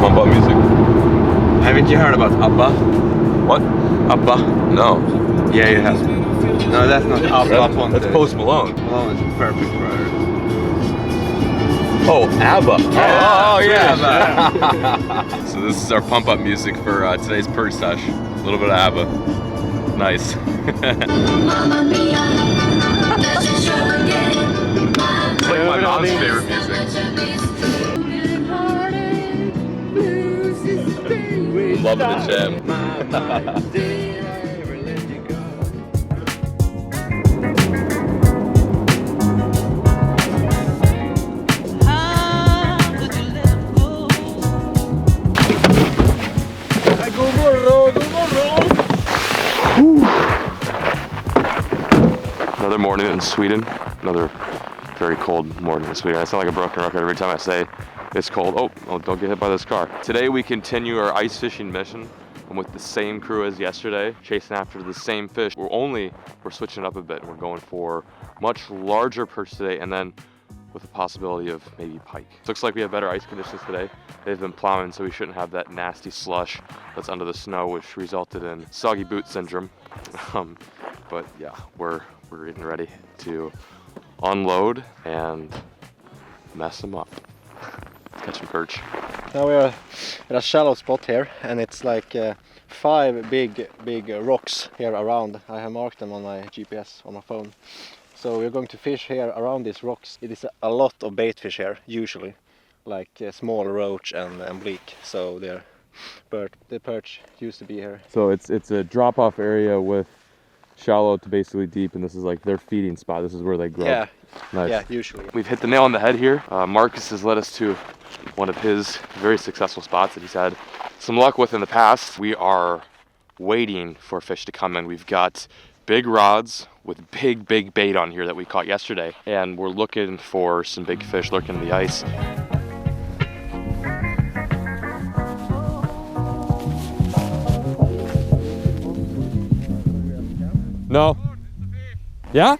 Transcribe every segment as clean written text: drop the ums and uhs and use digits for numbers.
pump up music. Haven't you heard about ABBA? What? ABBA? No. Yeah, it has. No, that's not ABBA. That's Post Malone. Malone is perfect for her. Oh, ABBA. Yeah, Oh, yeah. ABBA. So this is our pump up music for today's perch sesh. A little bit of ABBA. Nice. It's like my mom's favorite music. Loving the jam. Another morning in Sweden. Another very cold morning in Sweden. I sound like a broken record every time I say it's cold. Oh, don't get hit by this car. Today we continue our ice fishing mission. I'm with the same crew as yesterday, chasing after the same fish. We're switching up a bit. We're going for much larger perch today, and then with the possibility of maybe pike. Looks like we have better ice conditions today. They've been plowing, so we shouldn't have that nasty slush that's under the snow, which resulted in soggy boot syndrome. But yeah, we're getting ready to unload and mess them up. Catch some perch. Now we are at a shallow spot here, and it's like 5 big rocks here around. I have marked them on my GPS on my phone. So we're going to fish here around these rocks. It is a lot of bait fish here, usually, like small roach and bleak. So the perch used to be here. So it's a drop-off area with shallow to basically deep, and this is like their feeding spot. This is where they grow. Yeah. Nice. Yeah, usually. We've hit the nail on the head here. Marcus has led us to one of his very successful spots that he's had some luck with in the past. We are waiting for fish to come in. We've got big rods with big bait on here that we caught yesterday, and we're looking for some big fish lurking in the ice. No. Yeah?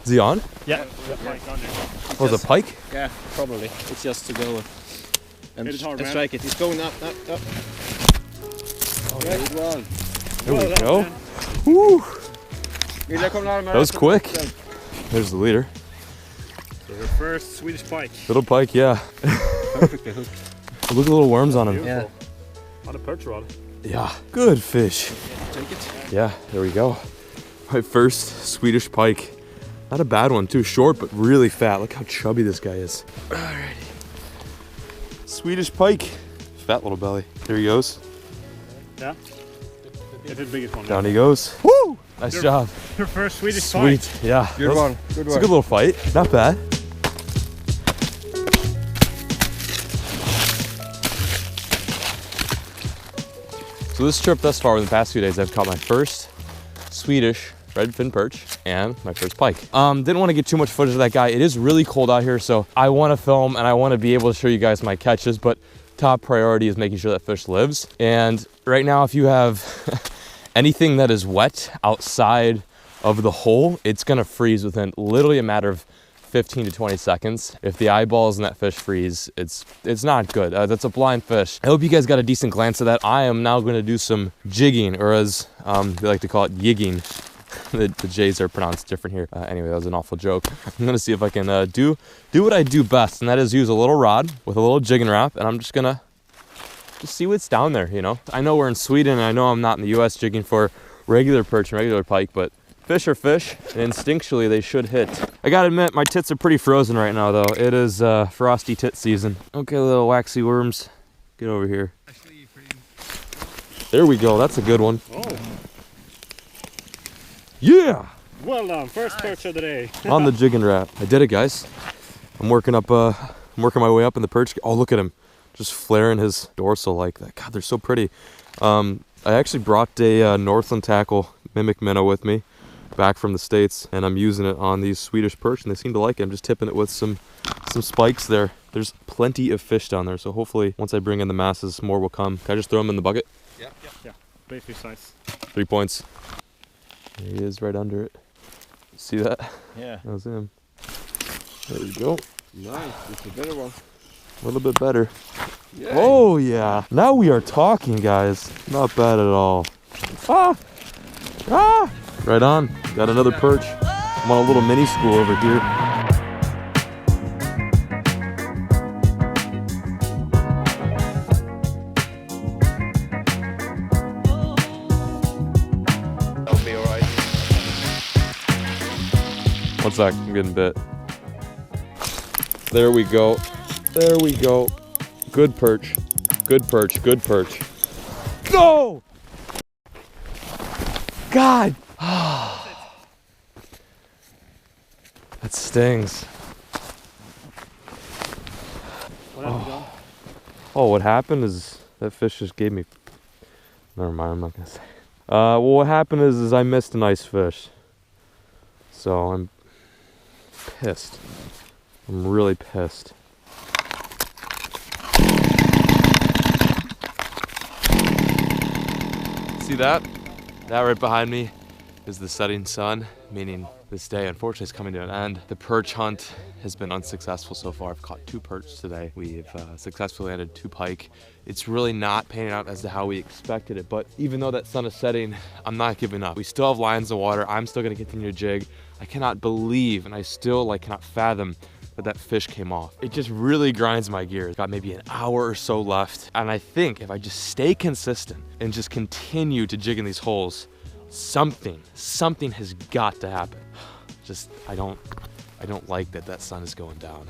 Is he on? Yeah. Oh, the pike? Yeah, probably. It's just to go and Hit it hard, man. strike it. It's going up. Oh, yeah. There we go. Woo. That was quick. There's the leader. So the first Swedish pike. Little pike, yeah. Perfectly hooked. Look at the little worms on him. Beautiful. On a perch rod. Yeah, good fish. Take it. Yeah, there we go. My first Swedish pike. Not a bad one too, short but really fat. Look how chubby this guy is. Alrighty. Swedish pike. Fat little belly. There he goes. Yeah. Get the biggest one. Down he goes. Woo! Nice job. Your first Swedish Sweet. pike. Yeah. Good one. It's Good a one. good little fight. Not bad. So this trip thus far, in the past few days, I've caught my first Swedish redfin perch and my first pike. Didn't want to get too much footage of that guy. It is really cold out here, so I want to film and I want to be able to show you guys my catches, but top priority is making sure that fish lives. And right now, if you have anything that is wet outside of the hole, it's gonna freeze within literally a matter of 15 to 20 seconds. If the eyeballs in that fish freeze, it's not good. That's a blind fish. I hope you guys got a decent glance of that. I am now gonna do some jigging, or as they like to call it, yigging. The J's are pronounced different here. Anyway, that was an awful joke. I'm gonna see if I can do what I do best, and that is use a little rod with a little jigging wrap, and I'm just gonna see what's down there, you know? I know we're in Sweden, and I know I'm not in the US jigging for regular perch and regular pike, but fish are fish, and instinctually they should hit. I gotta admit, my tits are pretty frozen right now, though. It is frosty tit season. Okay, little waxy worms, get over here. There we go, that's a good one. Oh, Yeah! well done. First perch of the day. On the jigging wrap. I did it, guys. I'm working my way up in the perch. Oh, look at him. Just flaring his dorsal like that. God, they're so pretty. I actually brought a Northland tackle mimic minnow with me back from the States, and I'm using it on these Swedish perch, and they seem to like it. I'm just tipping it with some spikes there. There's plenty of fish down there, so hopefully once I bring in the masses, more will come. Can I just throw them in the bucket? Yeah. Bait fish size. 3 points. There he is right under it. See that? Yeah. That was him. There we go. Nice, it's a better one. A little bit better. Yeah. Oh yeah. Now we are talking, guys. Not bad at all. Ah! Ah! Right on. Got another perch. I'm on a little mini school over here. That'll be alright. One sec, I'm getting bit. There we go. There we go. Good perch. Good perch. Good perch. Go! God! That stings. What have you done? Oh, what happened is that fish just gave me. Never mind, I'm not gonna say. Well, what happened is I missed a nice fish. So I'm pissed. I'm really pissed. See that? That right behind me is the setting sun, meaning this day unfortunately is coming to an end. The perch hunt has been unsuccessful so far. I've caught 2 perch today. We've successfully landed 2 pike. It's really not panning out as to how we expected it, but even though that sun is setting, I'm not giving up. We still have lines in the water. I'm still gonna continue to jig. I cannot believe, and I still cannot fathom that fish came off. It just really grinds my gears. Got maybe an hour or so left, and I think if I just stay consistent and just continue to jig in these holes, something has got to happen. I don't like that sun is going down.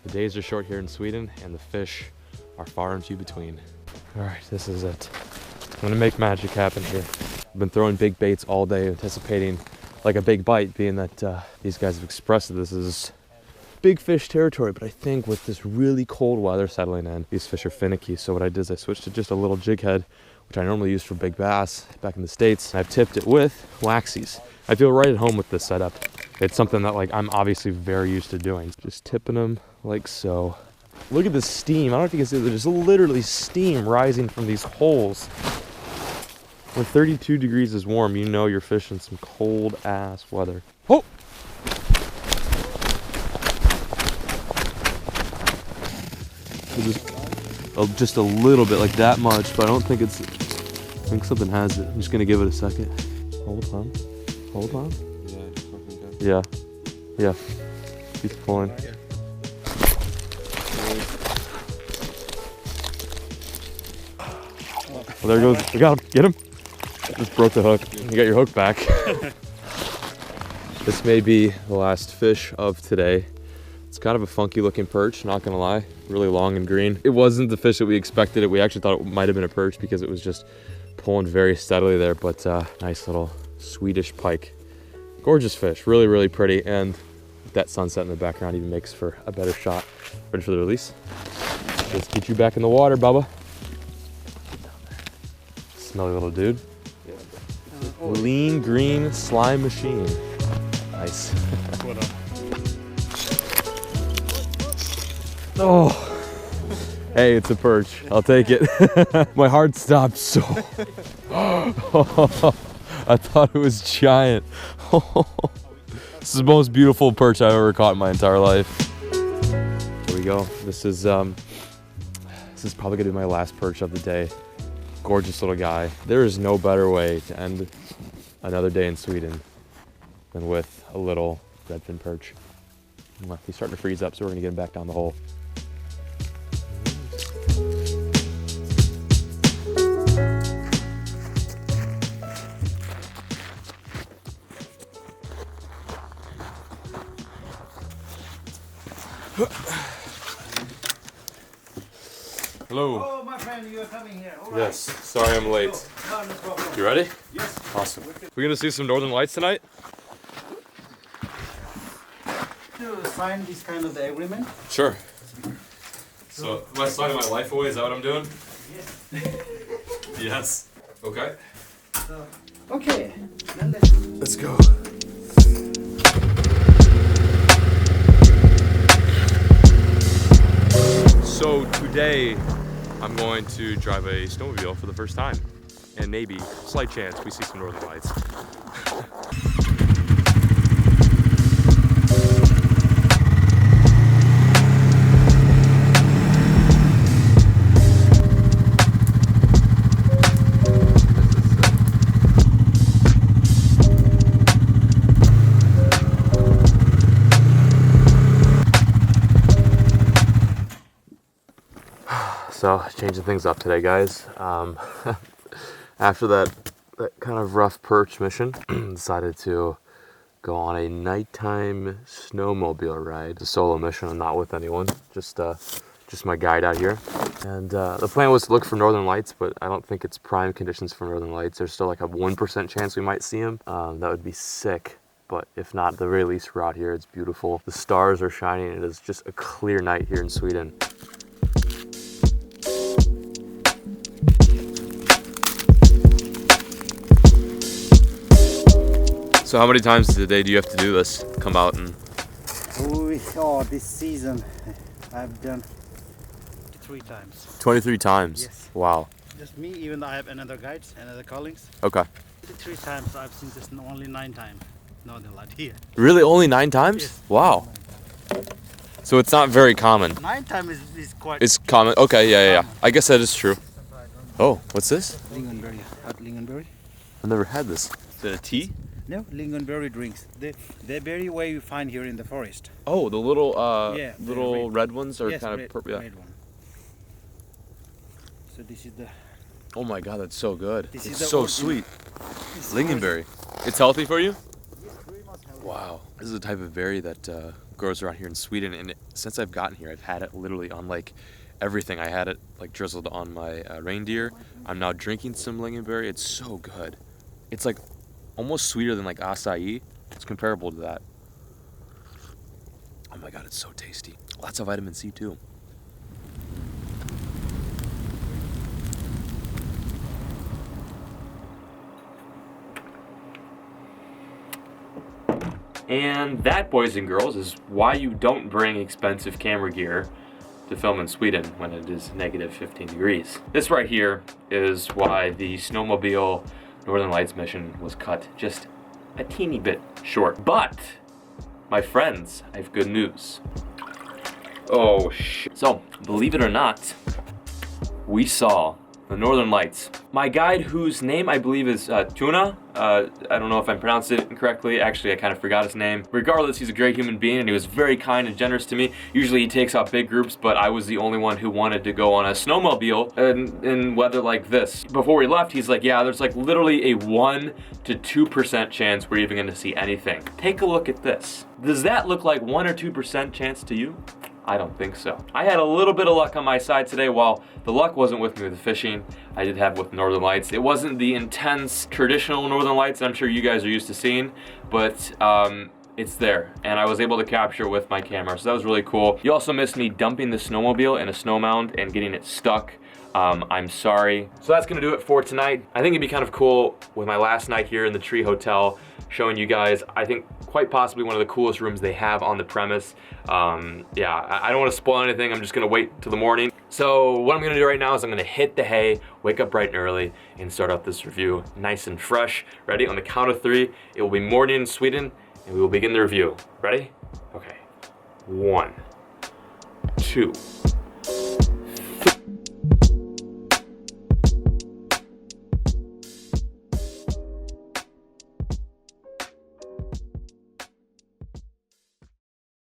The days are short here in Sweden, and the fish are far and few between. All right, this is it. I'm gonna make magic happen here. I've been throwing big baits all day, anticipating like a big bite, being that these guys have expressed that this is big fish territory, but I think with this really cold weather settling in, these fish are finicky. So what I did is I switched to just a little jig head, which I normally use for big bass back in the States. I've tipped it with waxies. I feel right at home with this setup. It's something that I'm obviously very used to doing. Just tipping them like so. Look at the steam. I don't know if you can see, there's literally steam rising from these holes. When 32 degrees is warm, you know you're fishing some cold ass weather. Oh! Just a little bit, like that much, but I don't think it's, I think something has it. I'm just gonna give it a second. Hold on. Hold on. Yeah. Yeah. Keep pulling. Well, there goes. We got him. Get him. Just broke the hook. You got your hook back. This may be the last fish of today. It's kind of a funky looking perch, not gonna lie. Really long and green. It wasn't the fish that we expected. We actually thought it might have been a perch because it was just pulling very steadily there, but nice little Swedish pike. Gorgeous fish, really, really pretty, and that sunset in the background even makes for a better shot. Ready for the release? Let's get you back in the water, Bubba. Smelly little dude. Lean green slime machine. Nice. Oh, hey, it's a perch. I'll take it. My heart stopped so. I thought it was giant. This is the most beautiful perch I've ever caught in my entire life. Here we go. This is probably gonna be my last perch of the day. Gorgeous little guy. There is no better way to end another day in Sweden than with a little redfin perch. He's starting to freeze up, so we're gonna get him back down the hole. Hello. Oh, my friend, you're coming here. All right. Yes, sorry I'm late. No, no problem. You ready? Yes. Awesome. We're gonna see some northern lights tonight? To sign this kind of the agreement. Sure. So, am I signing my life away? Is that what I'm doing? Yes. Yes. Okay. So, okay. Then Let's go. So today, I'm going to drive a snowmobile for the first time. And maybe, slight chance, we see some northern lights. So changing things up today, guys. After that kind of rough perch mission, decided to go on a nighttime snowmobile ride. It's a solo mission, I'm not with anyone, just my guide out here. And the plan was to look for northern lights, but I don't think it's prime conditions for northern lights. There's still like a 1% chance we might see them. That would be sick. But if not, at the very least, we're out here. It's beautiful. The stars are shining. It is just a clear night here in Sweden. So how many times a day do you have to do this? Come out and... This season I've done 3 times. 23 times? Yes. Wow. Just me, even though I have another guides, another colleagues. Okay. 3 times I've seen this, only 9 times. Northern light here. Really? Only 9 times? Yes. Wow. So it's not very common. 9 times is quite... It's common. Okay, yeah. I guess that is true. Oh, what's this? Lingonberry. Lingonberry? I've never had this. Is it a tea? No, lingonberry drinks. The berry way you find here in the forest. Oh, the little Yeah, little red ones are yes, kind of purple. Yeah. red one. So this is the... Oh my god, that's so good. This It's is the so original- sweet. Lingonberry. It's healthy for you? Wow. This is a type of berry that grows around here in Sweden, and since I've gotten here, I've had it literally on like everything. I had it like drizzled on my reindeer. I'm now drinking some lingonberry. It's so good. It's like almost sweeter than like acai. It's comparable to that. Oh my god, it's so tasty. Lots of vitamin C too. And that, boys and girls, is why you don't bring expensive camera gear to film in Sweden when it is negative 15 degrees. This right here is why the Snowmobile Northern Lights mission was cut just a teeny bit short. But, my friends, I have good news. Oh shit. So, believe it or not, we saw the Northern Lights. My guide, whose name I believe is Tuna, I don't know if I'm pronouncing it incorrectly. Actually, I kind of forgot his name. Regardless, he's a great human being and he was very kind and generous to me. Usually he takes out big groups, but I was the only one who wanted to go on a snowmobile in weather like this. Before we left, he's like, yeah, there's like literally a 1 to 2% chance we're even gonna see anything. Take a look at this. Does that look like 1 or 2% chance to you? I don't think so. I had a little bit of luck on my side today. While the luck wasn't with me with the fishing, I did have with Northern Lights. It wasn't the intense traditional Northern Lights that I'm sure you guys are used to seeing, but it's there, and I was able to capture with my camera, so that was really cool. You also missed me dumping the snowmobile in a snow mound and getting it stuck. I'm sorry. So that's gonna do it for tonight. I think it'd be kind of cool with my last night here in the Tree Hotel, showing you guys, I think, quite possibly one of the coolest rooms they have on the premise. Yeah, I don't want to spoil anything. I'm just gonna wait till the morning. So what I'm gonna do right now is I'm gonna hit the hay, wake up bright and early, and start out this review nice and fresh. Ready? On the count of 3, it will be morning in Sweden, and we will begin the review. Ready? Okay. 1, 2.